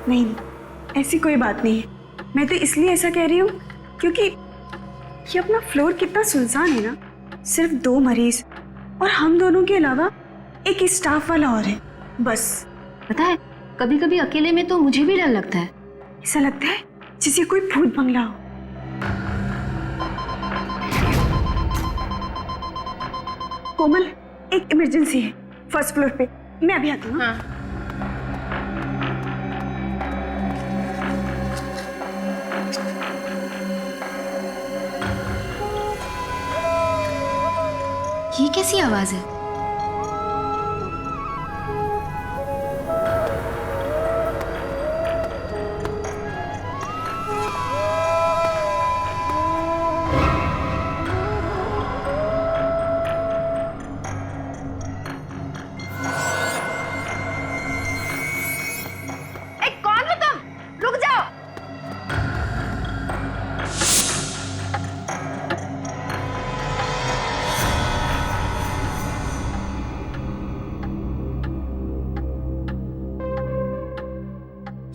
नहीं नहीं, ऐसी कोई बात नहीं है। मैं तो इसलिए ऐसा कह रही हूँ क्योंकि ये अपना फ्लोर कितना सुनसान है ना, सिर्फ 2 मरीज और हम दोनों के अलावा एक स्टाफ वाला और है बस। पता है, कभी कभी अकेले में तो मुझे भी डर लगता है। ऐसा लगता है जैसे कोई भूत बंगला हो। कोमल, एक इमरजेंसी है फर्स्ट फ्लोर पे, मैं अभी आती हूँ। हाँ। ये कैसी आवाज है?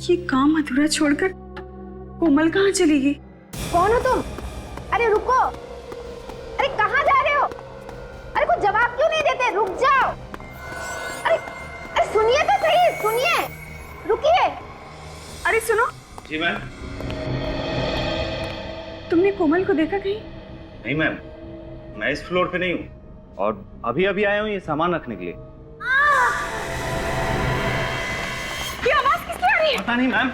ये काम अधूरा छोड़कर कोमल कहाँ चली गई? कौन हो तुम? अरे रुको, अरे कहाँ जा रहे हो? अरे कुछ जवाब क्यों नहीं देते? रुक जाओ। अरे अरे सुनिए तो सही, सुनिए, रुकिए। अरे सुनो। जी मैम। तुमने कोमल को देखा कहीं? नहीं मैम, मैं इस फ्लोर पे नहीं हूँ और अभी अभी आया हूँ ये सामान रखने के लिए। ये आवाज किसकी आ रही है? पता नहीं मैम।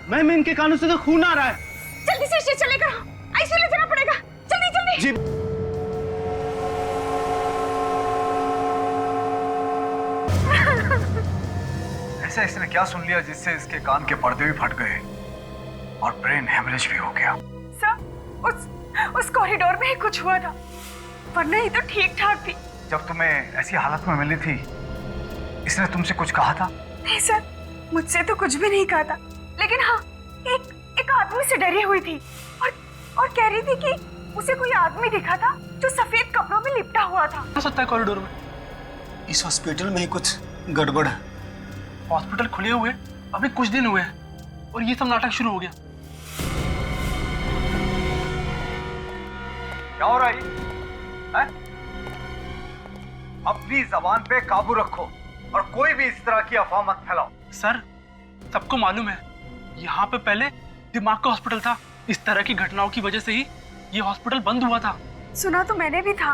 मैम इनके कानों से तो खून आ रहा है। जल्दी से चलेगा, आईसीयू ले जाना पड़ेगा, जल्दी जल्दी। जी। ऐसा इसने क्या सुन लिया जिससे इसके कान के पर्दे भी फट गए और ब्रेन हेमरेज भी हो गया? सर, उस कॉरिडोर में ही कुछ हुआ था, वरना ये तो ठीक ठाक थी। जब तुम्हें ऐसी हालत में मिली थी, इसने तुमसे कुछ कहा था? नहीं सर, मुझसे तो कुछ भी नहीं कहा था, लेकिन हाँ, एक आदमी से डरी हुई थी और कह रही थी कि उसे कोई आदमी दिखा था जो सफेद कपड़ों में लिपटा हुआ था। हो सकता है कॉरिडोर में। इस हॉस्पिटल में ही कुछ गड़बड़ है। हॉस्पिटल खुले हुए अभी कुछ दिन हुए हैं और ये सब नाटक शुरू हो गया। क्या हो रहा है? अपनी जबान पे काबू रखो और कोई भी इस तरह की अफवाह मत फैलाओ। सर, सबको मालूम है यहाँ पे पहले दिमाग का हॉस्पिटल था। इस तरह की घटनाओं की वजह से ही ये हॉस्पिटल बंद हुआ था। सुना तो मैंने भी था,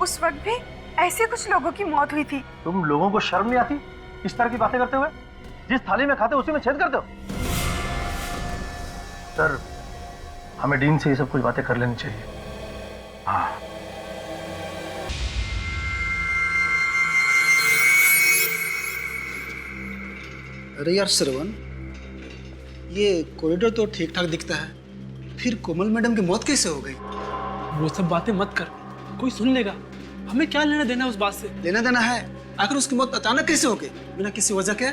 उस वक्त भी ऐसे कुछ लोगों की मौत हुई थी। तुम लोगों को शर्म नहीं आती इस तरह की बातें करते हुए? जिस थाली में खाते हो उसी में छेद करते हो। सर, हमें डीन से ये सब कुछ बातें कर लेनी चाहिए। हाँ। अरे यार श्रवण, ये कॉरिडोर तो ठीक ठाक दिखता है, फिर कोमल मैडम की मौत कैसे हो गई? वो सब बातें मत कर, कोई सुन लेगा। हमें क्या लेना देना उस बात से? लेना देना है, आखिर उसकी मौत अचानक कैसे हो गई बिना किसी वजह के?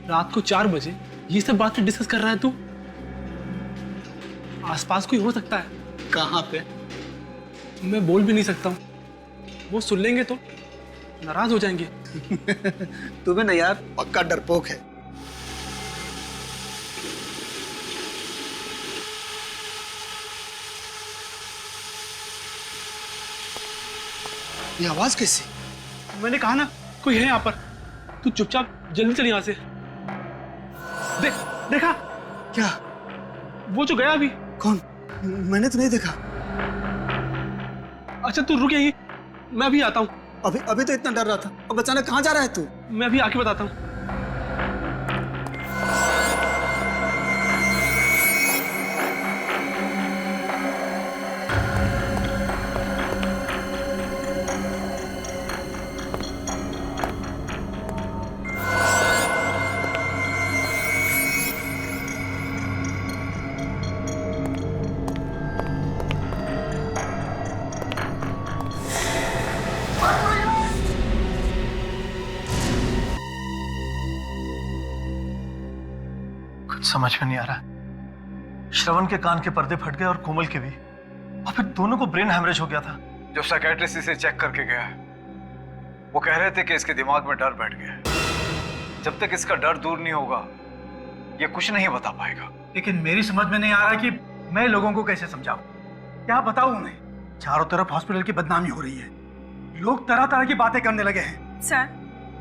रात को 4 बजे ये सब बातें डिस्कस कर रहा है तू? आसपास कोई हो सकता है। कहाँ पे? मैं बोल भी नहीं सकता हूँ, वो सुन लेंगे तो नाराज हो जाएंगे। तुम्हें ना यार पक्का डरपोक है। ये आवाज कैसी? मैंने कहा ना कोई है यहाँ पर। तू चुपचाप जल्दी चल यहाँ से। देखा? क्या? वो जो गया अभी। कौन? मैंने तो नहीं देखा। अच्छा तू रुक यहीं, मैं अभी आता हूँ। अभी तो इतना डर रहा था, अब अचानक कहाँ जा रहा है तू? मैं अभी आके बताता हूँ। समझ में नहीं आ रहा। श्रवण के कान के पर्दे फट गए और कोमल के भी, और फिर दोनों को ब्रेन हैमरेज हो गया था। जो साइकियाट्रिस्ट इसे चेक करके गया है, वो कह रहे थे कि इसके दिमाग में डर बैठ गया है। जब तक इसका डर दूर नहीं होगा ये कुछ नहीं बता पाएगा। लेकिन मेरी समझ में नहीं आ रहा कि मैं लोगों को कैसे समझाऊं, क्या बताऊं उन्हें। चारों तरफ हॉस्पिटल की बदनामी हो रही है, लोग तरह तरह की बातें करने लगे हैं। सर,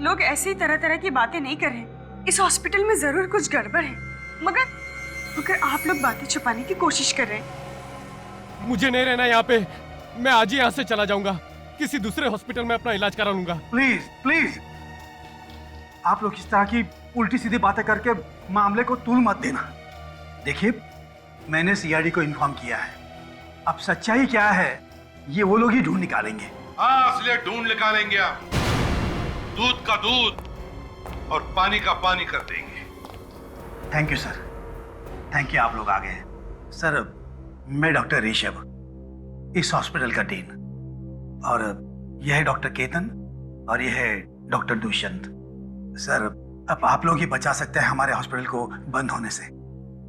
लोग ऐसे ही तरह तरह की बातें नहीं कर रहे। इस हॉस्पिटल में जरूर कुछ गड़बड़ है, मगर आप लोग बातें छुपाने की कोशिश कर रहे हैं। मुझे नहीं रहना यहाँ पे, मैं आज ही यहाँ से चला जाऊंगा, किसी दूसरे हॉस्पिटल में अपना इलाज करा लूंगा। प्लीज प्लीज, आप लोग इस तरह की उल्टी सीधी बातें करके मामले को तूल मत देना। देखिए, मैंने सीआईडी को इन्फॉर्म किया है, अब सच्चाई क्या है ये वो लोग ही ढूंढ निकालेंगे। हाँ, असलियत ढूंढ निकालेंगे आप। दूध का दूध और पानी का पानी कर देंगे। Thank you sir, thank you, आप लोग आ गए। सर, मैं डॉक्टर ऋषभ, इस हॉस्पिटल का डीन, और यह है डॉक्टर केतन और यह है डॉक्टर दुष्यंत। सर, अब आप लोग ही बचा सकते हैं हमारे हॉस्पिटल को बंद होने से।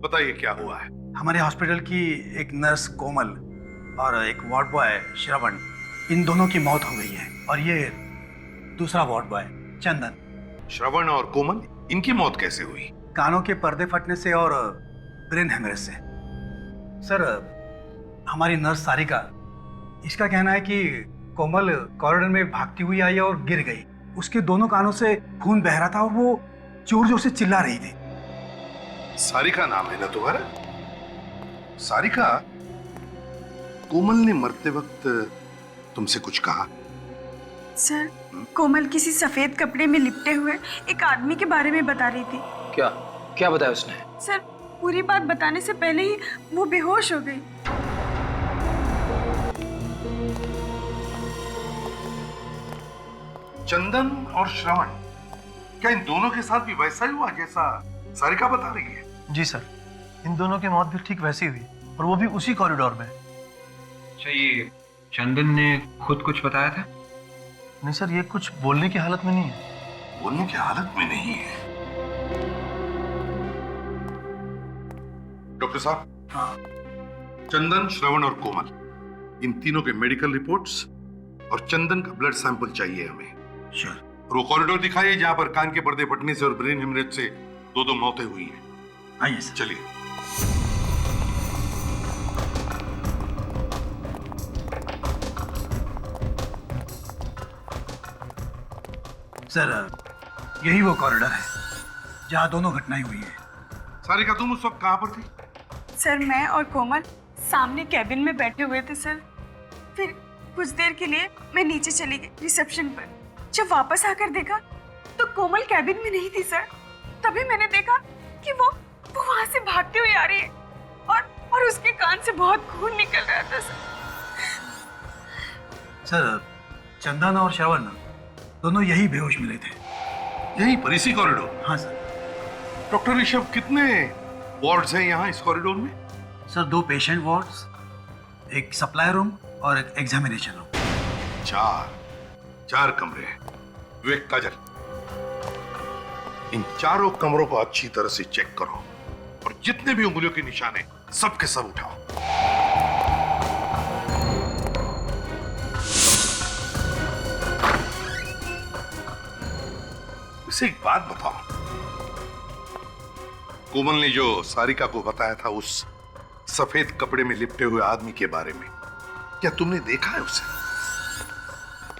बताइए क्या हुआ है? हमारे हॉस्पिटल की एक नर्स कोमल और एक वार्ड बॉय श्रवण, इन दोनों की मौत हो गई है, और ये दूसरा वार्ड बॉय चंदन। श्रवण और कोमल, इनकी मौत कैसे हुई? कानों के पर्दे फटने से और ब्रेन हेमरेज से। सर, हमारी नर्स सारिका, इसका कहना है कि कोमल कॉरिडोर में भागती हुई आई और गिर गई। उसके दोनों कानों से खून बह रहा था और वो जोर जोर से चिल्ला रही थी। सारिका नाम है ना तुम्हारा? सारिका, कोमल ने मरते वक्त तुमसे कुछ कहा? सर, कोमल किसी सफेद कपड़े में लिपटे हुए एक आदमी के बारे में बता रही थी। क्या क्या बताया उसने? सर, पूरी बात बताने से पहले ही वो बेहोश हो गई। चंदन और श्रवण, क्या इन दोनों के साथ भी वैसा ही हुआ जैसा सारिका बता रही है? जी सर, इन दोनों की मौत भी ठीक वैसी हुई, और वो भी उसी कॉरिडोर में। अच्छा, ये चंदन ने खुद कुछ बताया था? नहीं सर, ये कुछ बोलने की हालत में नहीं है। बोलने की हालत में नहीं है? डॉक्टर साहब, हाँ, चंदन, श्रवण और कोमल, इन तीनों के मेडिकल रिपोर्ट्स और चंदन का ब्लड सैंपल चाहिए हमें। श्योर। और वो कॉरिडोर दिखाइए जहां पर कान के पर्दे फटने से और ब्रेन हेमरेज से दो मौतें हुई हैं। आइए सर। चलिए। सर, यही वो कॉरिडोर है जहां दोनों घटनाएं हुई है। सारिका, तुम उस वक्त कहां पर थी? सर, मैं और कोमल सामने कैबिन में बैठे हुए थे सर। फिर कुछ देर के लिए मैं नीचे चली गई रिसेप्शन पर। जब वापस आकर देखा तो कोमल कैबिन में नहीं थी सर। तभी मैंने देखा कि वो वहां से भागती हुई आ रही है और उसके कान से बहुत खून निकल रहा था सर। सर, चंदन और श्रवण दोनों यही बेहोश मिले थे। यहीं पर, इसी कॉरिडोर? हाँ सर। डॉक्टर ऋषभ, कितने वार्ड्स हैं यहाँ इस कॉरिडोर में? सर, 2 पेशेंट वार्ड्स, एक सप्लाई रूम और एक एग्जामिनेशन रूम। चार कमरे हैं। विवेक, काजल, इन चारों कमरों को अच्छी तरह से चेक करो और जितने भी उंगलियों के निशान हैं सब के सब उठाओ। इसे एक बात बताओ, कोमल ने जो सारिका को बताया था उस सफेद कपड़े में लिपटे हुए आदमी के बारे में, क्या तुमने देखा है उसे?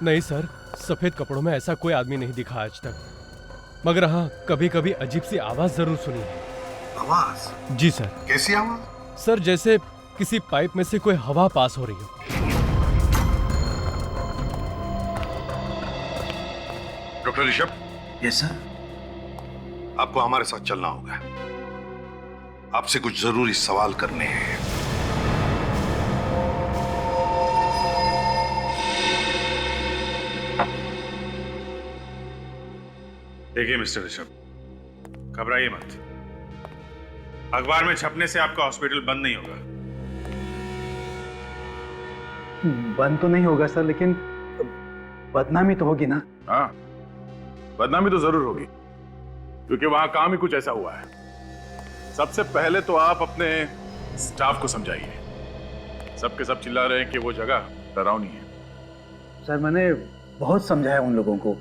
नहीं सर, सफेद कपड़ों में ऐसा कोई आदमी नहीं दिखा आज तक, मगर हाँ, कभी कभी अजीब सी आवाज जरूर सुनी है। आवाज? जी सर। कैसी आवाज? सर, जैसे किसी पाइप में से कोई हवा पास हो रही हो। डॉक्टर ऋषभ। Yes sir. आपको हमारे साथ चलना होगा, आपसे कुछ जरूरी सवाल करने हैं। देखिए मिस्टर ऋषभ, घबराइए मत। अखबार में छपने से आपका हॉस्पिटल बंद नहीं होगा। बंद तो नहीं होगा सर, लेकिन बदनामी तो होगी ना। हाँ, बदनामी तो जरूर होगी, क्योंकि वहां काम ही कुछ ऐसा हुआ है। सबसे पहले तो आप अपने स्टाफ को समझाइए। सबके सब चिल्ला रहे हैं कि वो जगह डरावनी है। सर, मैंने बहुत समझाया उन लोगों को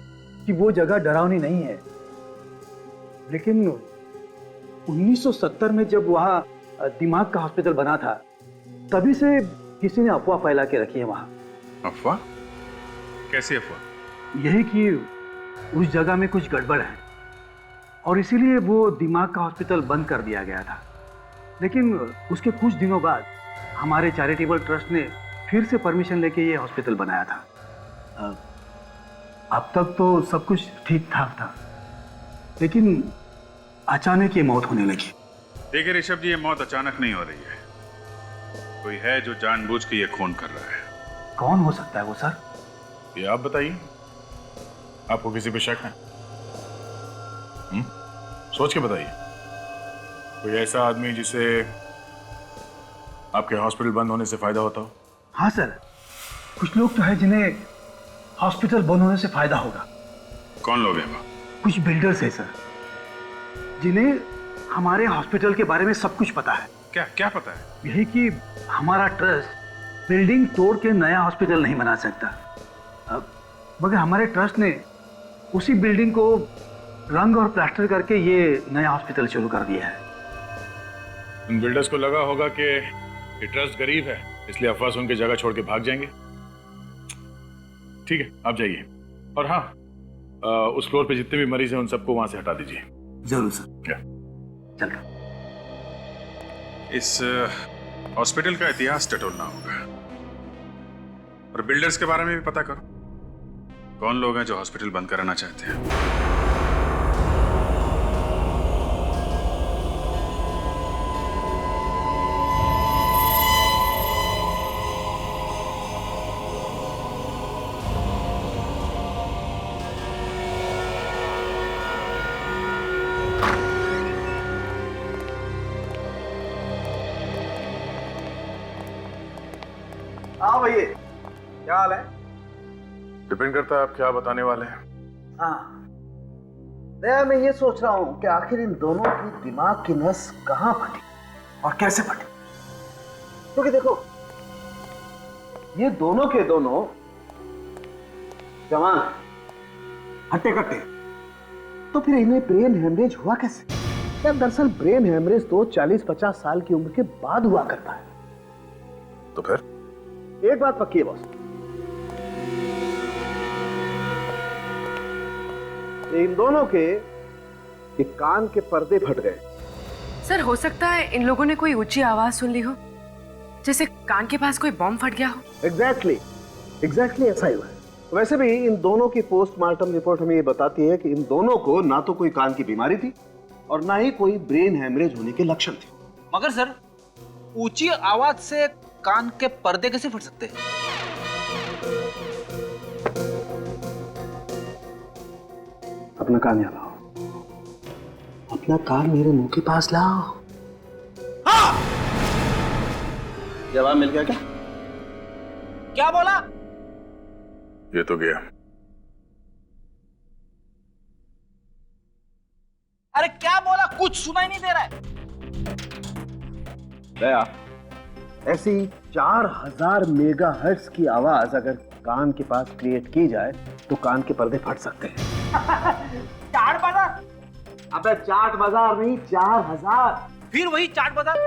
कि वो जगह डरावनी नहीं है, लेकिन 1970 में जब वहाँ दिमाग का हॉस्पिटल बना था, तभी से किसी ने अफवाह फैला के रखी है वहाँ। अफवाह? कैसी अफवाह? यही कि उस जगह में कुछ गड़बड़ है और इसीलिए वो दिमाग का हॉस्पिटल बंद कर दिया गया था। लेकिन उसके कुछ दिनों बाद हमारे चैरिटेबल ट्रस्ट ने फिर से परमिशन लेके ये हॉस्पिटल बनाया था। अब तक तो सब कुछ ठीक ठाक था, लेकिन अचानक ये मौत होने लगी। देखिए ऋषभ जी, ये मौत अचानक नहीं हो रही है। कोई है जो जानबूझ के ये खून कर रहा है। कौन हो सकता है वो सर? ये आप बताइए, आपको किसी पे शक है? सोच के बताइए। कोई ऐसा आदमी जिसे आपके हॉस्पिटल बंद होने से फायदा होता हो? हाँ सर, कुछ लोग तो है जिन्हें हॉस्पिटल बंद होने से फायदा होगा। कौन लोग हैं वो? कुछ बिल्डर्स है सर, जिन्हें हमारे हॉस्पिटल के बारे में सब कुछ पता है। क्या क्या पता है? यही कि हमारा ट्रस्ट बिल्डिंग तोड़ के नया हॉस्पिटल नहीं बना सकता, मगर हमारे ट्रस्ट ने उसी बिल्डिंग को रंग और प्लास्टर करके ये नया हॉस्पिटल शुरू कर दिया है। उन बिल्डर्स को लगा होगा कि ये ट्रस्ट गरीब है, इसलिए अफवाह सुन के जगह छोड़ के भाग जाएंगे। ठीक है, आप जाइए। और हाँ, उस फ्लोर पे जितने भी मरीज हैं उन सबको वहां से हटा दीजिए। जरूर सर। चलो। इस हॉस्पिटल का इतिहास टटोलना होगा और बिल्डर्स के बारे में भी पता करो। कौन लोग हैं जो हॉस्पिटल बंद कराना चाहते हैं? हाँ भैया, क्या हाल है? डिपेंड करता है आप क्या बताने वाले हैं। हाँ, मैं ये सोच रहा हूँ कि आखिर इन दोनों की दिमाग की नस कहाँ फटी और कैसे फटी। क्योंकि देखो, ये दोनों के दोनों जवान हट्टे कट्टे, तो फिर इन्हें ब्रेन हेमरेज हुआ कैसे? क्या दरअसल ब्रेन हेमरेज तो 40-50 साल की उम्र के बाद हुआ करता है। तो फिर एक बात पक्की है बॉस, इन दोनों के कान के पर्दे फट गए। सर, हो सकता है इन लोगों ने कोई ऊंची आवाज सुन ली हो, जैसे कान के पास कोई बॉम्ब फट गया हो। एग्जैक्टली ऐसा ही हुआ है। वैसे भी इन दोनों की पोस्टमार्टम रिपोर्ट हमें ये बताती है कि इन दोनों को ना तो कोई कान की बीमारी थी और ना ही कोई ब्रेन हेमरेज होने के लक्षण थे। मगर सर, ऊंची आवाज से कान के पर्दे कैसे फट सकते हैं? अपना कान यहाँ लाओ, अपना कान मेरे मुंह के पास लाओ। हाँ! जवाब मिल गया क्या? क्या बोला? ये तो गया। अरे क्या बोला? कुछ सुनाई नहीं दे रहा है। दया, ऐसी 4000 मेगाहर्ट्ज की आवाज अगर कान के पास क्रिएट की जाए तो कान के पर्दे फट सकते हैं। चाट बाजार? अबे चाट बाजार नहीं, 4000। फिर वही चाट बाजार।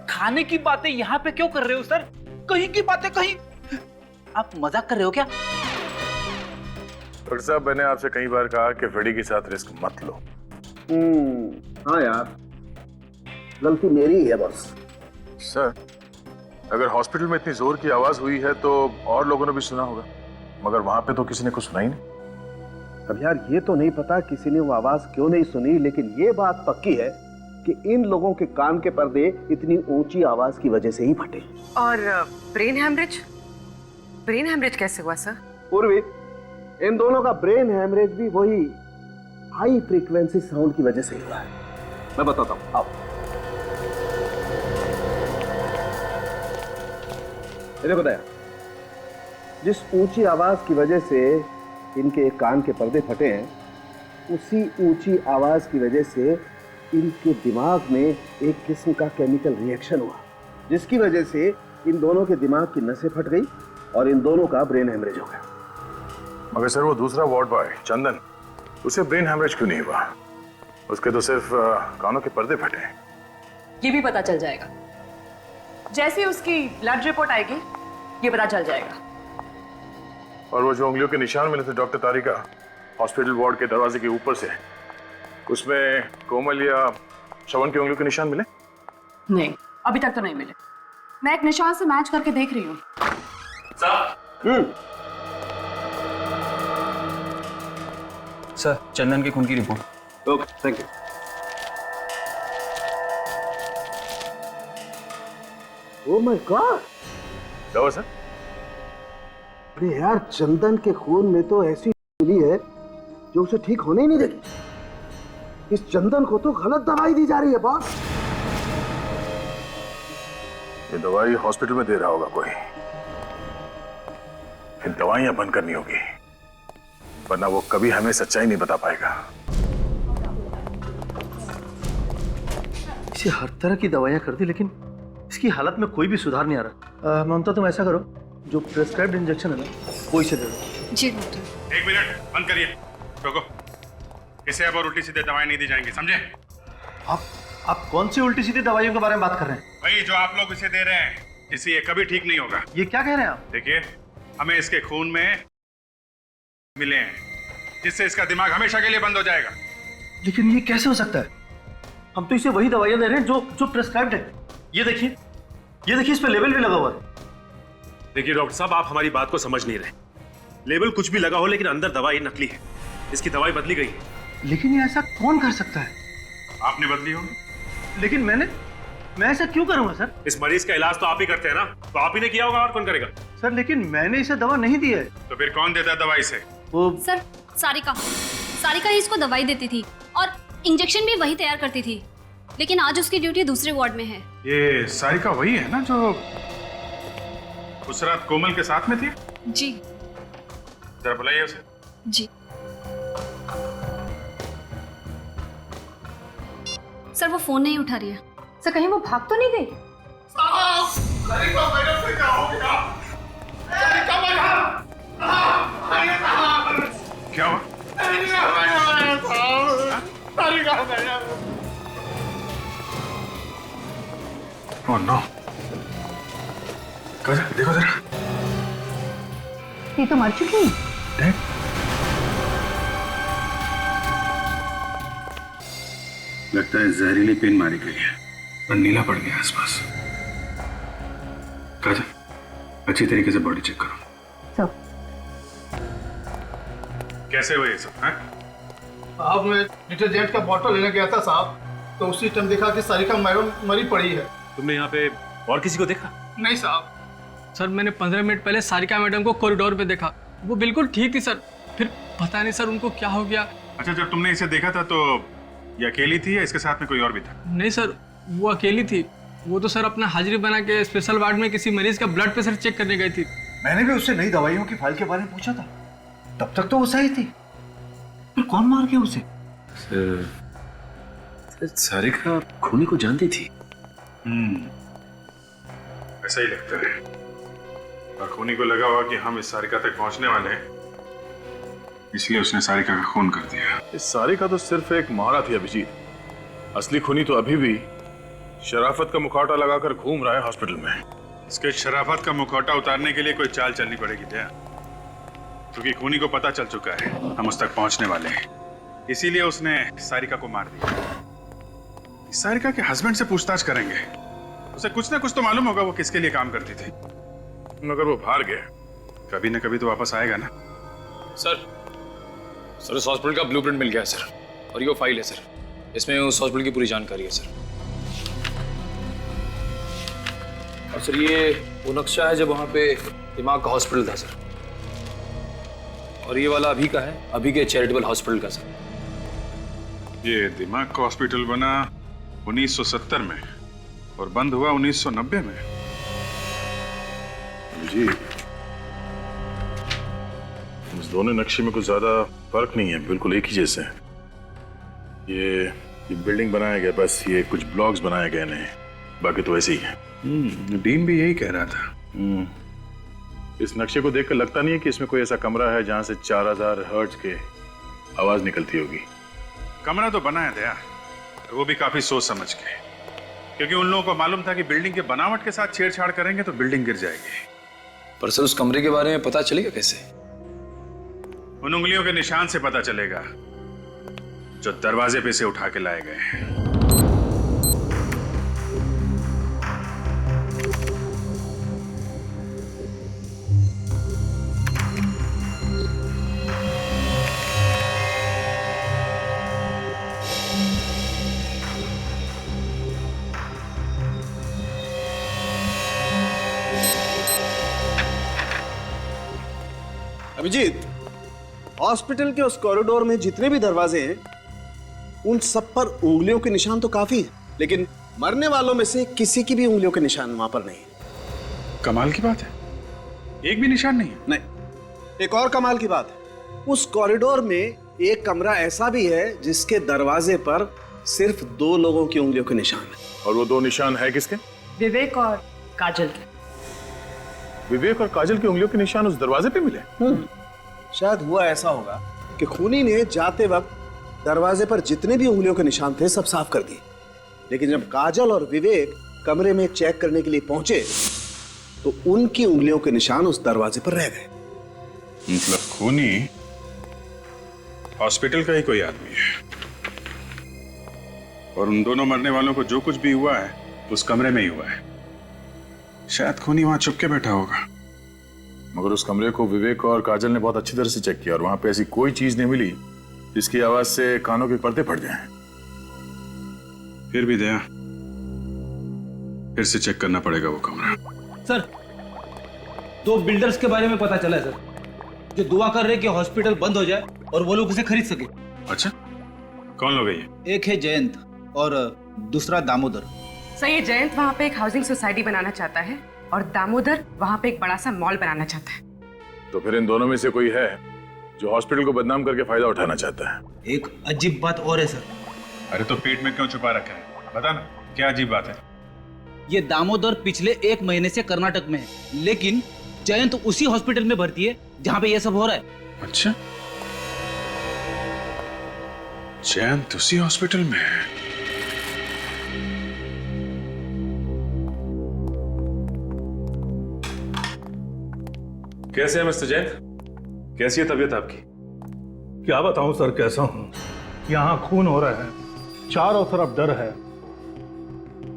खाने की बातें यहाँ पे क्यों कर रहे हो सर? कहीं की बातें कहीं। आप मजाक कर रहे हो क्या? डॉक्टर साहब, मैंने आपसे कई बार कहा कि फ्रेडी के साथ रिस्क मत लो। हाँ यार, गलती मेरी ही है बॉस। सर, अगर हॉस्पिटल में इतनी जोर की आवाज हुई है तो और लोगों ने भी सुना होगा, मगर वहां पे तो किसी ने कुछ सुना ही नहीं। अब यार, ये तो नहीं पता किसी ने वो आवाज क्यों नहीं सुनी, लेकिन ये बात पक्की है कि इन लोगों के कान के पर्दे इतनी ऊंची आवाज की वजह से ही फटे। और ब्रेन हेमरेज? ब्रेन हेमरेज कैसे हुआ सर? पूर्वी, इन दोनों का ब्रेन हेमरेज भी वही हाई फ्रीक्वेंसी साउंड की वजह से हुआ है। मैं बताता हूं, आओ। देखो दया, जिस ऊंची आवाज की वजह से इनके कान के पर्दे फटे हैं, उसी ऊंची आवाज की वजह से इनके दिमाग में एक किस्म का केमिकल रिएक्शन हुआ, जिसकी वजह से इन दोनों के दिमाग की नसें फट गई और इन दोनों का ब्रेन हेमरेज हो गया। मगर सर वो दूसरा वार्ड बॉय चंदन, उसे ब्रेन हैमरेज क्यों नहीं हुआ? उसके तो सिर्फ कानों के पर्दे फटे हैं। ये भी पता चल जाएगा, जैसे ही उसकी ब्लड रिपोर्ट आएगी ये पता चल जाएगा। और वो जो उंगलियों के निशान मिले थे डॉक्टर तारिका हॉस्पिटल वार्ड के दरवाजे के ऊपर से, उसमें कोमल या श्रवण की उंगलियों के निशान मिले? नहीं, अभी तक तो नहीं मिले। मैं एक निशान से मैच करके देख रही हूँ। सर, चंदन के खून की report. Okay, thank you. Oh my God! क्या हुआ सर? अरे यार, चंदन के खून में तो ऐसी मिली है जो उसे ठीक होने ही नहीं देगी। इस चंदन को तो गलत दवाई दी जा रही है बॉस। ये दवाई हॉस्पिटल में दे रहा होगा कोई, फिर दवाइयां बंद करनी होगी, वरना वो कभी हमें सच्चाई नहीं बता पाएगा। इसे हर तरह की दवाइयां कर दी, लेकिन इसकी हालत में कोई भी सुधार नहीं आ रहा। ममता, तुम ऐसा करो, जो प्रिस्क्राइब्ड इंजेक्शन है ना वो इसे दे दो। जी डॉक्टर। 1 मिनट, बंद करिए, रोको। इसे अब और उल्टी सीधे दवाएं नहीं दी जाएंगी, समझे? आप कौन सी उल्टी सीधी दवाइयों के बारे में बात कर रहे हैं? वही जो आप लोग इसे दे रहे हैं, इससे ये कभी ठीक नहीं होगा। ये क्या कह रहे हैं आप? देखिए, हमें इसके खून में मिले हैं, जिससे इसका दिमाग हमेशा के लिए बंद हो जाएगा। लेकिन ये कैसे हो सकता है? हम तो इसे वही दवाइयां दे रहे हैं जो प्रिस्क्राइब्ड है। ये देखिए, इस पे लेबल भी लगा हुआ है। देखिए डॉक्टर साहब, आप हमारी बात को समझ नहीं रहे। लेबल कुछ भी लगा हो, लेकिन अंदर दवाई नकली है। इसकी दवाई बदली गई है। लेकिन ये ऐसा कौन कर सकता है? आपने बदली होगी। लेकिन मैं ऐसा क्यों करूंगा सर? इस मरीज का इलाज तो आप ही करते हैं ना, तो आप ही ने किया होगा, और कौन करेगा? सर, लेकिन मैंने इसे दवा नहीं दी है। तो फिर कौन देता दवाई से? वो सर, सारिका ही इसको दवाई देती थी और इंजेक्शन भी वही तैयार करती थी, लेकिन आज उसकी ड्यूटी दूसरे वार्ड में है। ये सारिका वही है ना जो उस रात कोमल के साथ में थी? जी। जरा बुलाइए उसे। जी सर, वो फोन नहीं उठा रही है। सर, कहीं वो भाग तो नहीं गई? क्या हुआ? ओह नो, देखो जरा, ये तो मर चुकी है। लगता है जहरीली पेन मारी गई है और नीला पड़ गया आसपास। काजल, अच्छी तरीके से बॉडी चेक करो। सब कैसे हुए ये सब? साहब, मैं डिटर्जेंट का बॉटल लेने गया था साहब, तो उसी टाइम देखा कि सारिका मैडम मरी पड़ी है। तुमने यहाँ पे और किसी को देखा? नहीं साहब। सर, मैंने 15 मिनट पहले सारिका मैडम को कॉरिडोर पे देखा, वो बिल्कुल ठीक थी सर। फिर पता नहीं सर उनको क्या हो गया। अच्छा, जब तुमने इसे देखा था तो ये अकेली थी या इसके साथ में कोई और भी था? नहीं सर, वो अकेली थी। वो तो सर अपना हाजिरी बना के स्पेशल वार्ड में किसी मरीज का ब्लड प्रेशर चेक करने गई थी। मैंने भी उससे नई दवाइयों की फाइल के बारे में पूछा था, तब तक तो वो सही थी। फिर कौन मार गया उसे? सारिका खूनी को जानती थी। ऐसा ही लगता है। और खूनी को लगा हुआ कि हम इस सारिका तक पहुंचने वाले हैं, इसलिए उसने सारिका का खून कर दिया। इस सारिका तो सिर्फ एक महारा थी अभिजीत, असली खूनी तो अभी भी शराफत का मुखौटा लगाकर घूम रहा है हॉस्पिटल में। इसके शराफत का मुखौटा उतारने के लिए कोई चाल चलनी पड़ेगी क्या? क्योंकि खूनी को पता चल चुका है हम उस तक पहुंचने वाले हैं, इसीलिए उसने सारिका को मार दिया। सारिका के हस्बैंड से पूछताछ करेंगे, उसे कुछ ना कुछ तो मालूम होगा वो किसके लिए काम करती थी। मगर वो भाग गया, कभी ना कभी तो वापस आएगा ना। सर, उस हॉस्पिटल का ब्लूप्रिंट मिल गया है सर, और ये फाइल है सर, इसमें उस हॉस्पिटल की पूरी जानकारी है सर। और सर, ये वो नक्शा है जब वहाँ पे दिमाग का हॉस्पिटल था सर, और ये वाला अभी का है, अभी के चैरिटेबल हॉस्पिटल का सर। ये दिमाग का हॉस्पिटल बना 1970 में और बंद हुआ 1990 में। जी, इस दोनों नक्शे में कुछ ज्यादा फर्क नहीं है, बिल्कुल एक ही जैसे हैं। ये बिल्डिंग बनाया गया, बस ये कुछ ब्लॉक्स बनाए गए नहीं, बाकी तो ऐसे ही है। डीन भी यही कह रहा था। इस नक्शे को देखकर लगता नहीं है कि इसमें कोई ऐसा कमरा है जहां से 4000 हर्ट्ज के आवाज निकलती होगी। कमरा तो बना है दया, वो भी काफी सोच समझ के, क्योंकि उन लोगों को मालूम था कि बिल्डिंग के बनावट के साथ छेड़छाड़ करेंगे तो बिल्डिंग गिर जाएगी। पर सर उस कमरे के बारे में पता चलेगा कैसे? उन उंगलियों के निशान से पता चलेगा जो दरवाजे पे से उठा के लाए गए। अभिजीत, हॉस्पिटल के उस कॉरिडोर में जितने भी दरवाजे हैं उन सब पर उंगलियों के निशान तो काफी है, लेकिन मरने वालों में से किसी की भी उंगलियों के निशान वहां पर नहीं है। कमाल की बात है, एक भी निशान नहीं है। नहीं, एक और कमाल की बात है, उस कॉरिडोर में एक कमरा ऐसा भी है जिसके दरवाजे पर सिर्फ 2 लोगों की उंगलियों के निशान है। और वो 2 निशान है किसके? विवेक और काजल के। विवेक और काजल की उंगलियों के निशान उस दरवाजे पे मिले? शायद हुआ ऐसा होगा कि खूनी ने जाते वक्त दरवाजे पर जितने भी उंगलियों के निशान थे सब साफ कर दिए, लेकिन जब काजल और विवेक कमरे में चेक करने के लिए पहुंचे तो उनकी उंगलियों के निशान उस दरवाजे पर रह गए। मतलब खूनी हॉस्पिटल का ही कोई आदमी है, और उन दोनों मरने वालों को जो कुछ भी हुआ है उस कमरे में ही हुआ है। शायद खूनी वहां छुप के बैठा होगा। मगर उस कमरे को विवेक और काजल ने बहुत अच्छी तरह से चेक किया और वहां पे ऐसी कोई चीज नहीं मिली जिसकी आवाज से कानों के पर्दे फट जाएं। फिर भी दया, फिर से चेक करना पड़ेगा वो कमरा। सर, 2 बिल्डर्स के बारे में पता चला है सर, जो दुआ कर रहे कि हॉस्पिटल बंद हो जाए और वो लोग उसे खरीद सके। अच्छा, कौन लोग है ये? एक है जयंत और दूसरा दामोदर। सर, ये जयंत वहाँ पे एक हाउसिंग सोसाइटी बनाना चाहता है और दामोदर वहाँ पे एक बड़ा सा मॉल बनाना चाहता है। तो फिर इन दोनों में से कोई है जो हॉस्पिटल को बदनाम करके फायदा उठाना चाहता है। एक अजीब बात और है सर। अरे तो पेट में क्यों छुपा रखा है, बता ना, क्या अजीब बात है? ये दामोदर पिछले 1 महीने से कर्नाटक में है, लेकिन जयंत उसी हॉस्पिटल में भर्ती है जहाँ पे ये सब हो रहा है। अच्छा, जयंत उसी हॉस्पिटल में है। कैसे है मिस्टर जैन? कैसी है तबीयत आपकी? क्या बताऊं सर, कैसा हूं। यहाँ खून हो रहा है, चारों तरफ डर है,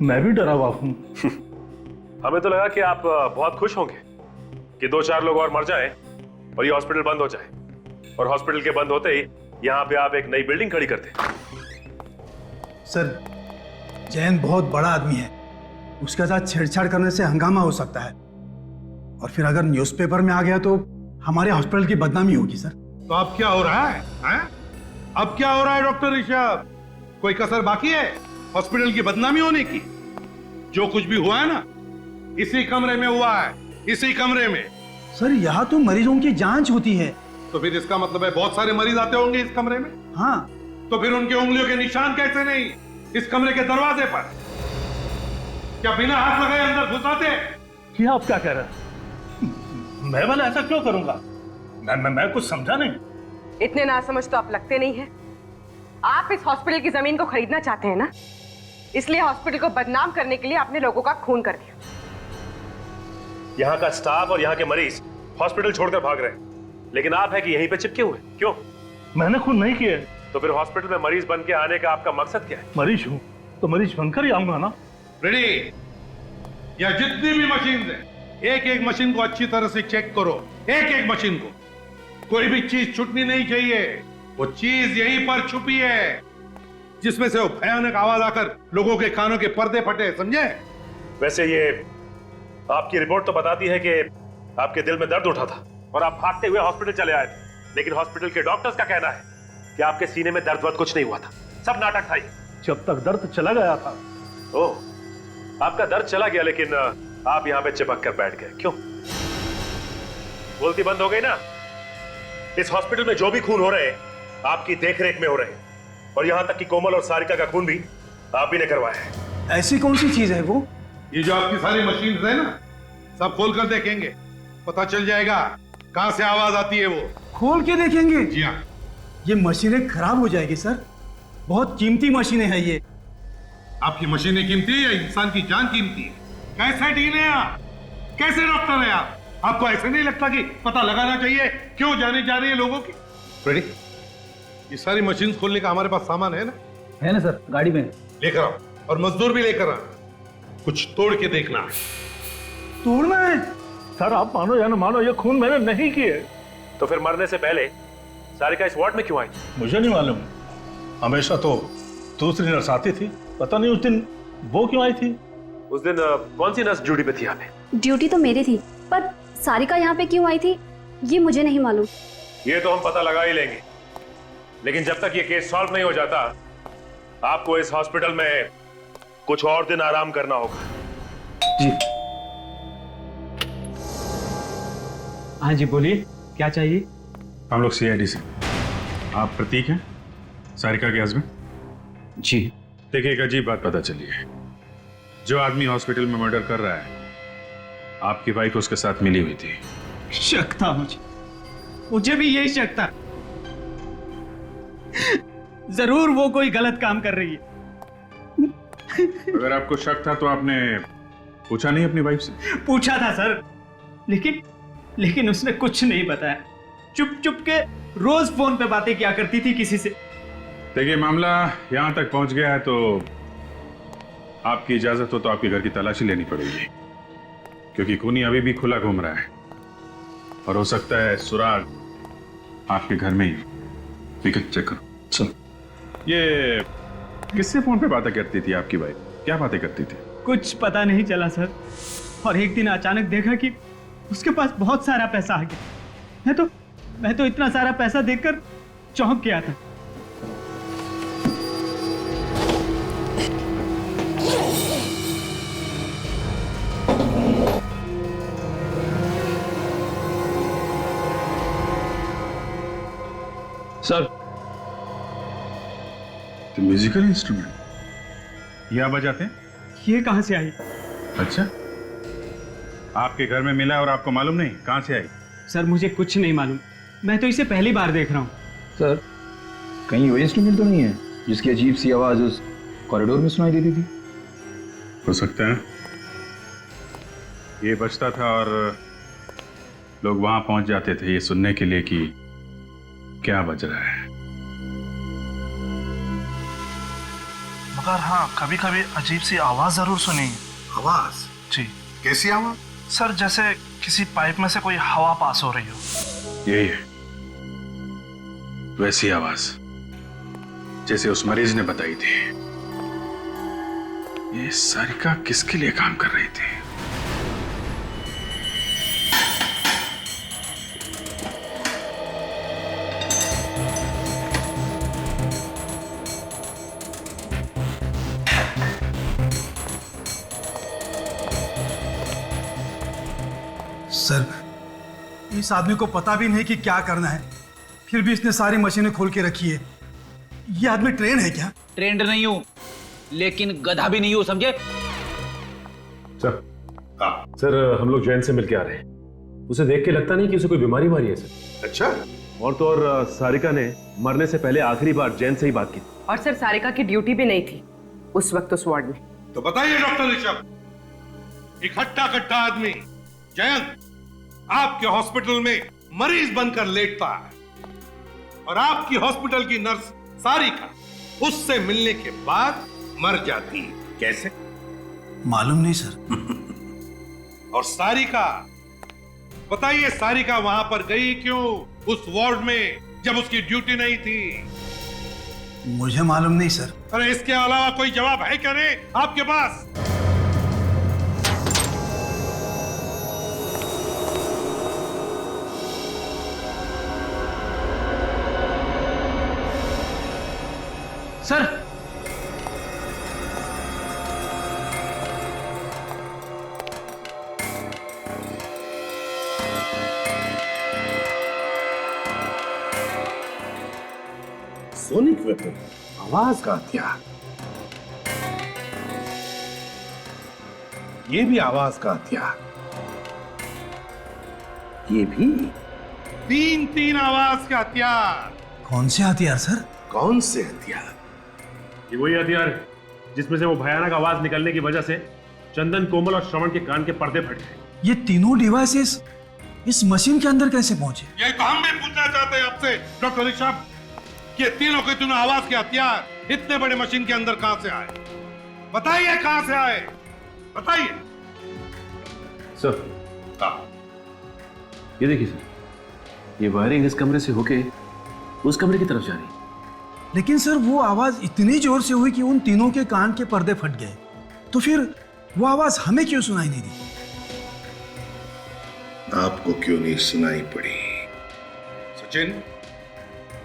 मैं भी डरा हुआ हूं। हमें तो लगा कि आप बहुत खुश होंगे कि 2-4 लोग और मर जाएं और ये हॉस्पिटल बंद हो जाए, और हॉस्पिटल के बंद होते ही यहाँ पे आप एक नई बिल्डिंग खड़ी करते। सर, जैन बहुत बड़ा आदमी है, उसके साथ छेड़छाड़ करने से हंगामा हो सकता है, और फिर अगर न्यूज़पेपर में आ गया तो हमारे हॉस्पिटल की बदनामी होगी सर। तो अब क्या हो रहा है, हैं? अब क्या हो रहा है डॉक्टर ऋषभ? कोई कसर बाकी है हॉस्पिटल की बदनामी होने की? जो कुछ भी हुआ है ना, इसी कमरे में हुआ है, इसी कमरे में। सर, यहाँ तो मरीजों की जांच होती है। तो फिर इसका मतलब है बहुत सारे मरीज आते होंगे इस कमरे में। हाँ। तो फिर उनके उंगलियों के निशान कैसे नहीं इस कमरे के दरवाजे पर? क्या बिना हाथ लगाए अंदर घुस आते? क्या आप क्या कह रहे हैं? मैं भला ऐसा क्यों करूंगा? मैं कुछ समझा नहीं। इतने नासमझ तो आप लगते नहीं हैं। आप इस हॉस्पिटल की जमीन को खरीदना चाहते हैं ना, इसलिए हॉस्पिटल को बदनाम करने के लिए आपने लोगों का खून कर दिया। यहाँ का स्टाफ और यहाँ के मरीज हॉस्पिटल छोड़कर भाग रहे हैं, लेकिन आप है कि यहीं पे चिपके हुए। क्यों? मैंने खून नहीं किया। तो फिर हॉस्पिटल में मरीज बन के आने का आपका मकसद क्या है? मरीज हूँ तो मरीज बनकर ही आऊंगा ना। रेडी? या जितनी भी मशीन है, एक एक मशीन को अच्छी तरह से चेक करो, एक एक मशीन को। कोई भी चीज छूटनी नहीं चाहिए। वो चीज यहीं पर छुपी है जिसमें से वो भयानक आवाज आकर लोगों के कानों के पर्दे फटे, समझे? वैसे ये आपकी रिपोर्ट तो बताती है कि आपके दिल में दर्द उठा था और आप भागते हुए हॉस्पिटल चले आए थे, लेकिन हॉस्पिटल के डॉक्टर्स का कहना है कि आपके सीने में दर्द कुछ नहीं हुआ था, सब नाटक था। जब तक दर्द चला गया था। ओह, आपका दर्द चला गया, लेकिन आप यहाँ पे चिपक कर बैठ गए। क्यों? बोलती बंद हो गई ना? इस हॉस्पिटल में जो भी खून हो रहे हैं आपकी देखरेख में हो रहे हैं, और यहाँ तक कि कोमल और सारिका का खून भी आप ही ने करवाया है। ऐसी कौन सी चीज है वो? ये जो आपकी सारी मशीन है ना, सब खोल कर देखेंगे पता चल जाएगा कहां से आवाज आती है वो। खोल के देखेंगे? जी हाँ। ये मशीनें खराब हो जाएगी सर, बहुत कीमती मशीनें हैं ये। आपकी मशीनें कीमती है या इंसान की जान कीमती है? कैसे डील है आप? कैसे डॉक्टर है आप? आपको ऐसे नहीं लगता कि पता लगाना चाहिए क्यों जाने जा रही है लोगों की? रेडी? ये सारी मशीन खोलने का हमारे पास सामान है ना? है ना सर, गाड़ी में लेकर आओ और मजदूर भी लेकर आओ। कुछ तोड़ के देखना। तोड़ना है? सर आप मानो या ना मानो, ये खून मैंने नहीं किए। तो फिर मरने से पहले सारिका इस वार्ड में क्यों आई? मुझे नहीं मालूम, हमेशा तो दूसरी नर्स आती थी, पता नहीं उस दिन वो क्यों आई थी। उस दिन कौन सी नर्स ड्यूटी पे थी यहाँ पे? ड्यूटी तो मेरी थी, पर सारिका यहाँ पे क्यों आई थी ये मुझे नहीं मालूम। ये तो हम पता लगा ही लेंगे, लेकिन जब तक ये केस सॉल्व नहीं हो जाता आपको इस हॉस्पिटल में कुछ और दिन आराम करना होगा। जी हाँ जी, बोलिए क्या चाहिए? हम लोग सीआईडी से। आप प्रतीक हैं, सारिका के हस्बैंड? जी। देखिए, एक अजीब बात पता चली है। जो आदमी हॉस्पिटल में मर्डर कर रहा है, आपकी वाइफ उसके साथ मिली हुई थी। शक था मुझे भी यही शक था। जरूर वो कोई गलत काम कर रही है। अगर आपको शक था तो आपने पूछा नहीं अपनी वाइफ से? पूछा था सर, लेकिन उसने कुछ नहीं बताया। चुप चुप के रोज फोन पे बातें किया करती थी किसी से। देखिए, मामला यहां तक पहुंच गया है तो आपकी इजाजत हो तो आपके घर की तलाशी लेनी पड़ेगी, क्योंकि खूनी अभी भी खुला घूम रहा है और हो सकता है सुराग आपके घर में ही। ठीक है, चेक करो। चलो। ये किससे फोन पे बातें करती थी आपकी वाइफ? क्या बातें करती थी? कुछ पता नहीं चला सर, और एक दिन अचानक देखा कि उसके पास बहुत सारा पैसा आ गया। मैं तो इतना सारा पैसा देखकर चौंक गया था। सर, तो म्यूजिकल इंस्ट्रूमेंट ये आप बजाते हैं? ये कहां से आई? अच्छा, आपके घर में मिला और आपको मालूम नहीं? कहां से आई? सर मुझे कुछ नहीं मालूम, मैं तो इसे पहली बार देख रहा हूँ। सर कहीं वही इंस्ट्रूमेंट तो नहीं है जिसकी अजीब सी आवाज उस कॉरिडोर में सुनाई देती थी? हो सकता है ये बजता था और लोग वहां पहुंच जाते थे ये सुनने के लिए कि क्या बज रहा है। मगर हाँ, कभी कभी अजीब सी आवाज जरूर सुनी। आवाज? जी। कैसी आवाज? सर जैसे किसी पाइप में से कोई हवा पास हो रही हो। यही है, वैसी आवाज जैसे उस मरीज ने बताई थी। ये सारिका किसके लिए काम कर रही थी? सर इस आदमी को पता भी नहीं कि क्या करना है, फिर भी इसने सारी मशीनें खोल के रखी है। ये आदमी ट्रेन है क्या? ट्रेंड नहीं हूं, लेकिन गधा भी नहीं हूं, समझे? सर हम लोग जैन से मिलके आ रहे हैं। उसे देख के लगता नहीं कि उसे कोई बीमारी मारी है सर। अच्छा। और तो और सारिका ने मरने से पहले आखिरी बार जैन से ही बात की। और सर सारिका की ड्यूटी भी नहीं थी उस वक्त उस वार्ड में। तो बताइए डॉक्टर ऋषभ, इकट्ठा कट्ठा आदमी जयंत आपके हॉस्पिटल में मरीज बनकर लेटता है और आपकी हॉस्पिटल की नर्स सारिका उससे मिलने के बाद मर जाती है। कैसे? मालूम नहीं सर। और सारिका, बताइए सारिका वहां पर गई क्यों उस वार्ड में जब उसकी ड्यूटी नहीं थी? मुझे मालूम नहीं सर। अरे इसके अलावा कोई जवाब है क्या रे आपके पास? सर सोनिक वेपन, आवाज का हथियार। ये भी आवाज का हथियार। ये भी 3 आवाज के हथियार। कौन से हथियार सर? कौन से हथियार? ये वही हथियार है जिसमें से वो भयानक आवाज निकलने की वजह से चंदन, कोमल और श्रवण के कान के पर्दे फट गए। ये तीनों डिवाइसेस इस मशीन के अंदर कैसे पहुंचे? यही तो हम भी पूछना चाहते हैं आपसे डॉक्टर ऋषभ, कि तीनों के तीनों आवाज के हथियार इतने बड़े मशीन के अंदर कहां से आए? बताइए कहां से आए, बताइए। सर ये देखिए सर, ये वायरिंग इस कमरे से होके उस कमरे की तरफ जा रही है। लेकिन सर वो आवाज इतनी जोर से हुई कि उन तीनों के कान के पर्दे फट गए, तो फिर वो आवाज हमें क्यों सुनाई नहीं दी? आपको क्यों नहीं सुनाई पड़ी? सचिन,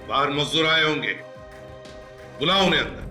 बाहर मजदूर आए होंगे, बुलाओ उन्हें अंदर।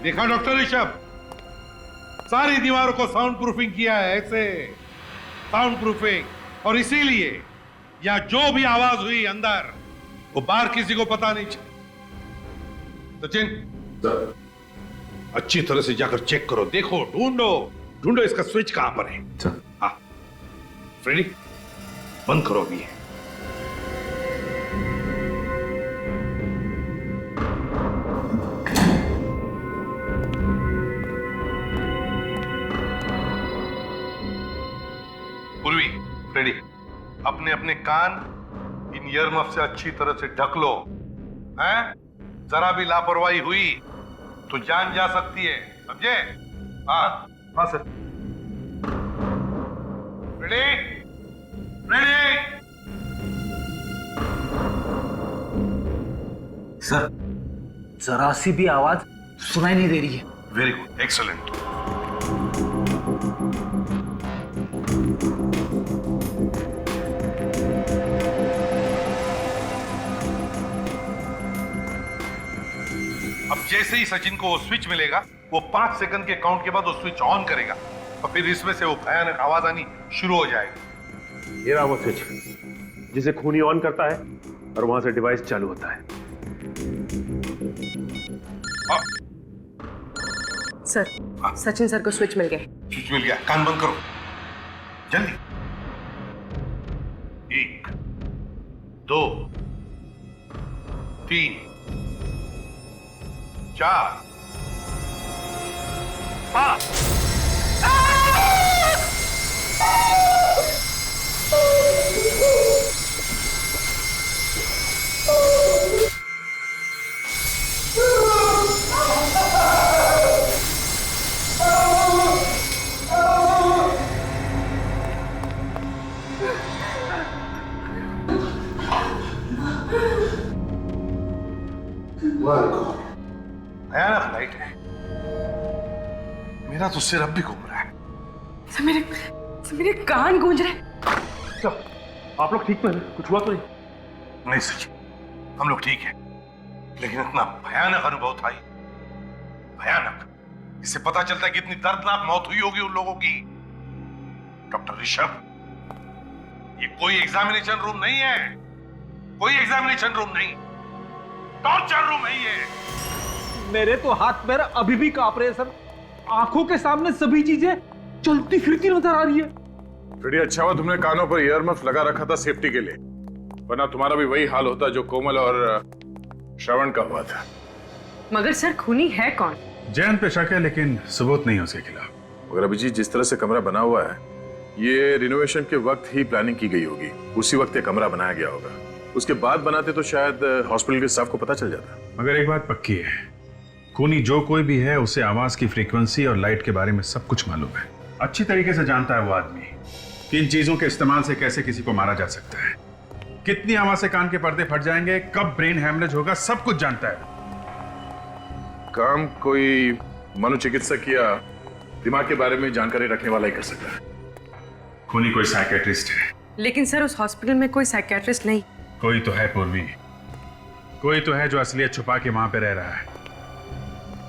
देखा डॉक्टर ऋषभ, सारी दीवारों को साउंड प्रूफिंग किया है, ऐसे साउंड प्रूफिंग, और इसीलिए या जो भी आवाज हुई अंदर वो बाहर किसी को पता नहीं चला। सचिन, अच्छी तरह से जाकर चेक करो, देखो, ढूंढो इसका स्विच कहां पर है। हाँ फ्रेडी, बंद करो अभी। फ्रेडी, अपने अपने कान इन ईयरमफ से अच्छी तरह से ढक लो, हैं? जरा भी लापरवाही हुई तो जान जा सकती है, समझे? हाँ सर। फ्रेडी, सर जरा सी भी आवाज सुनाई नहीं दे रही है। Very good, excellent. अब जैसे ही सचिन को वो स्विच मिलेगा, वो 5 सेकंड के काउंट के बाद वो स्विच ऑन करेगा और फिर इसमें से वो भयानक आवाज आनी शुरू हो जाएगी। ये रहा वो स्विच जिसे खूनी ऑन करता है और वहां से डिवाइस चालू होता है। सर, सचिन सर को स्विच मिल गया। स्विच मिल गया, कान बंद करो जल्दी। 1 2 3 4 5। भयानक लाइट है, मेरा तो सिर अब भी घूम रहा है। मेरे कान गूंज रहे। क्या आप लोग ठीक हैं? कुछ हुआ तो नहीं? नहीं सचिन, हम लोग ठीक हैं, लेकिन इतना भयानक अनुभव था, भयानक। इससे पता चलता है कि इतनी दर्दनाक मौत हुई होगी उन लोगों की। डॉक्टर ऋषभ, ये कोई एग्जामिनेशन रूम नहीं है, कोई एग्जामिनेशन रूम नहीं, टॉर्चर रूम है ये। मेरे तो हाथ पैर अभी भी कांप रहे हैं सर, आंखों के सामने सभी चीजें चलती फिरती नजर आ रही है। फ्रेडी, अच्छा हुआ तुमने कानों पर ईयरमफ लगा रखा था सेफ्टी के लिए, वरना तुम्हारा भी वही हाल होता जो कोमल और श्रवण का हुआ था। मगर सर खूनी है कौन? जैन पे शक है, लेकिन सबूत नहीं है उसके खिलाफ। मगर अभिजीत, जिस तरह से कमरा बना हुआ है, ये रिनोवेशन के वक्त ही प्लानिंग की गई होगी, उसी वक्त ये कमरा बनाया गया होगा। उसके बाद बनाते तो शायद हॉस्पिटल के स्टाफ को पता चल जाता। मगर एक बात पक्की है, खूनी जो कोई भी है उसे आवाज की फ्रीक्वेंसी और लाइट के बारे में सब कुछ मालूम है। अच्छी तरीके से जानता है वो आदमी कि इन चीजों के इस्तेमाल से कैसे किसी को मारा जा सकता है, कितनी आवाज से कान के पर्दे फट जाएंगे, कब ब्रेन हैमरेज होगा, सब कुछ जानता है। काम कोई मनोचिकित्सक या दिमाग के बारे में जानकारी रखने वाला ही कर सकता है। खूनी कोई साइकेट्रिस्ट है। लेकिन सर उस हॉस्पिटल में कोई साइकियाट्रिस्ट नहीं। कोई तो है पूर्वी, कोई तो है जो असलियत छुपा के वहां पे रह रहा है।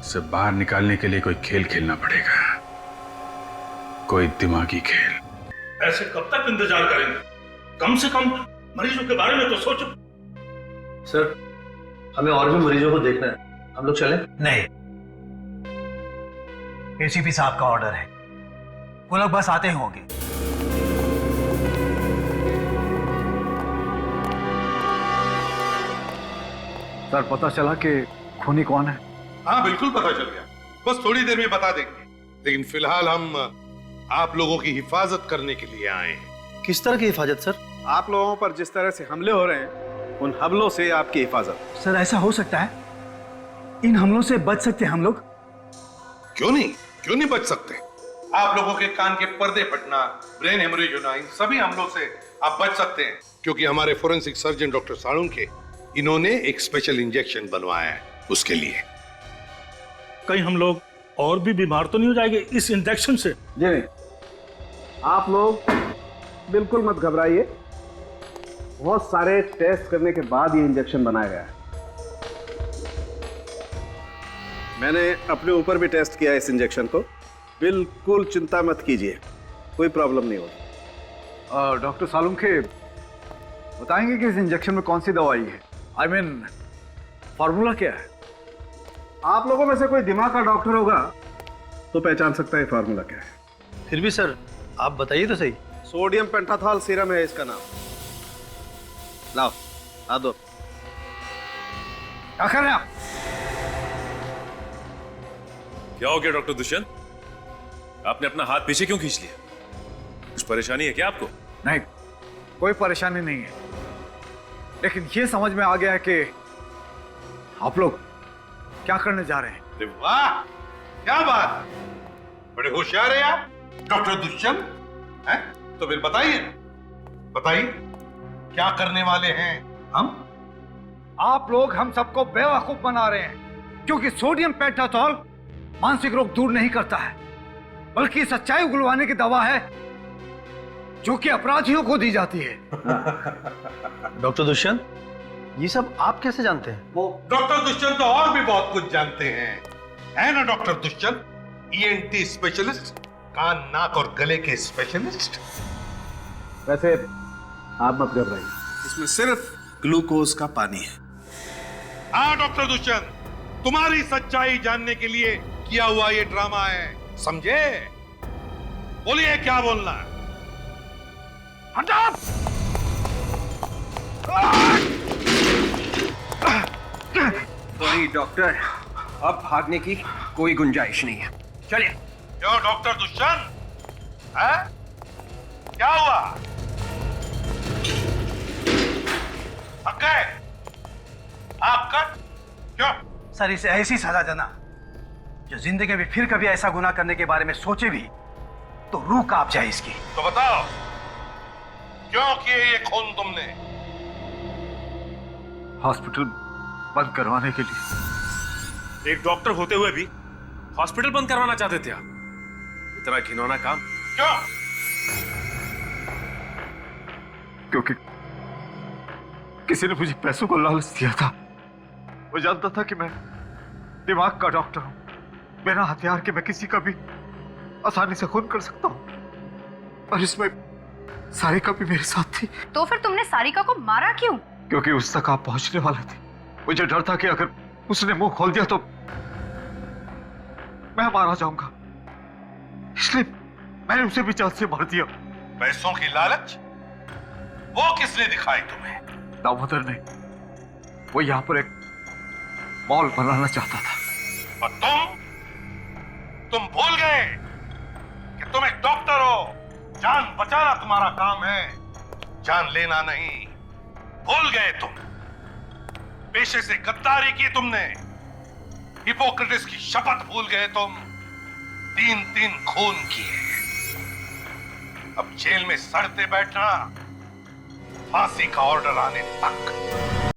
उसे बाहर निकालने के लिए कोई खेल खेलना पड़ेगा, कोई दिमागी खेल। ऐसे कब तक इंतजार करेंगे? कम से कम मरीजों के बारे में तो सोचो। सर, हमें और भी मरीजों को देखना है, हम लोग चलें? नहीं, एसीपी साहब का ऑर्डर है, वो लोग बस आते ही होंगे। सर, पता चला कि खूनी कौन है? हाँ बिल्कुल पता चल गया, बस थोड़ी देर में बता देंगे। लेकिन फिलहाल हम आप लोगों की हिफाजत करने के लिए आए हैं। किस तरह की हिफाजत सर? आप लोगों पर जिस तरह से हमले हो रहे हैं, उन हमलों से आपकी हिफाजत। सर ऐसा हो सकता है, इन हमलों से बच सकते हैं हम लोग। क्यों नहीं बच सकते? आप लोगों के कान के पर्दे फटना, ब्रेन हेमरेज होना, इन सभी हमलों से आप बच सकते हैं, क्योंकि हमारे फोरेंसिक सर्जन डॉक्टर साळुंखे इन्होंने एक स्पेशल इंजेक्शन बनवाया है उसके लिए। कहीं हम लोग और भी बीमार तो नहीं हो जाएंगे इस इंजेक्शन से? जी नहीं, आप लोग बिल्कुल मत घबराइए। बहुत सारे टेस्ट करने के बाद ये इंजेक्शन बनाया गया है। मैंने अपने ऊपर भी टेस्ट किया इस इंजेक्शन को। बिल्कुल चिंता मत कीजिए, कोई प्रॉब्लम नहीं होगी। डॉक्टर सालुंखे बताएंगे कि इस इंजेक्शन में कौन सी दवाई है? आई मीन फॉर्मूला क्या है? आप लोगों में से कोई दिमाग का डॉक्टर होगा तो पहचान सकता है फार्मूला क्या है। फिर भी सर आप बताइए तो सही। सोडियम पेंटाथॉल सीरम है इसका नाम। लाओ, आ दो। क्या कर रहे हैं आप? क्या हो गया डॉक्टर दुष्यंत? आपने अपना हाथ पीछे क्यों खींच लिया? कुछ परेशानी है क्या आपको? नहीं, कोई परेशानी नहीं है, लेकिन ये समझ में आ गया है कि आप लोग क्या करने जा रहे हैं। अरे वाह, क्या बात, बड़े होशियार हैं आप डॉक्टर दुष्यंत। हैं? तो फिर बताइए क्या करने वाले हैं हम? आप लोग हम सबको बेवकूफ बना रहे हैं, क्योंकि सोडियम पेंटाथॉल मानसिक रोग दूर नहीं करता है, बल्कि सच्चाई उगलवाने की दवा है जो कि अपराधियों को दी जाती है। डॉक्टर दुष्यंत, ये सब आप कैसे जानते हैं? वो डॉक्टर दुष्यंत तो और भी बहुत कुछ जानते हैं, है ना डॉक्टर दुष्यंत? ENT स्पेशलिस्ट, कान नाक और गले के स्पेशलिस्ट। वैसे आप मत घबराइए, इसमें सिर्फ ग्लूकोज का पानी है। हाँ डॉक्टर दुष्यंत, तुम्हारी सच्चाई जानने के लिए किया हुआ ये ड्रामा है, समझे? बोलिए क्या बोलना है? हटाओ! नहीं डॉक्टर, अब भागने की कोई गुंजाइश नहीं है, चलिए। क्यों डॉक्टर दुष्यंत, है? क्या हुआ? थक गए? आपका क्यों? सर इसे ऐसी सजा देना जो जिंदगी में फिर कभी ऐसा गुनाह करने के बारे में सोचे भी तो रूह कांप जाए इसकी। तो बताओ क्यों किए ये खून तुमने? हॉस्पिटल बंद करवाने के लिए। एक डॉक्टर होते हुए भी हॉस्पिटल बंद करवाना चाहते थे आप? इतना घिनौना काम क्यों? क्योंकि किसी ने मुझे पैसों को लालच दिया था। वो जानता था कि मैं दिमाग का डॉक्टर हूं, बिना हथियार के मैं किसी का भी आसानी से खून कर सकता हूं, और इसमें सारिका भी मेरे साथ थी। तो फिर तुमने सारिका को मारा क्यों? क्योंकि उस तक आप पहुंचने वाले थे। मुझे डर था कि अगर उसने मुंह खोल दिया तो मैं मारा जाऊंगा, इसलिए मैंने उसे भी जान से मार दिया। पैसों की लालच वो किसने दिखाई तुम्हें? दामोदर ने। वो यहां पर एक मॉल बनाना चाहता था। और तुम भूल गए कि तुम एक डॉक्टर हो। जान बचाना तुम्हारा काम है, जान लेना नहीं। भूल गए तुम, पेशे से गद्दारी की तुमने, हिपोक्रेटिस की शपथ भूल गए तुम, 3-3 खून किए। अब जेल में सड़ते बैठना, फांसी का ऑर्डर आने तक।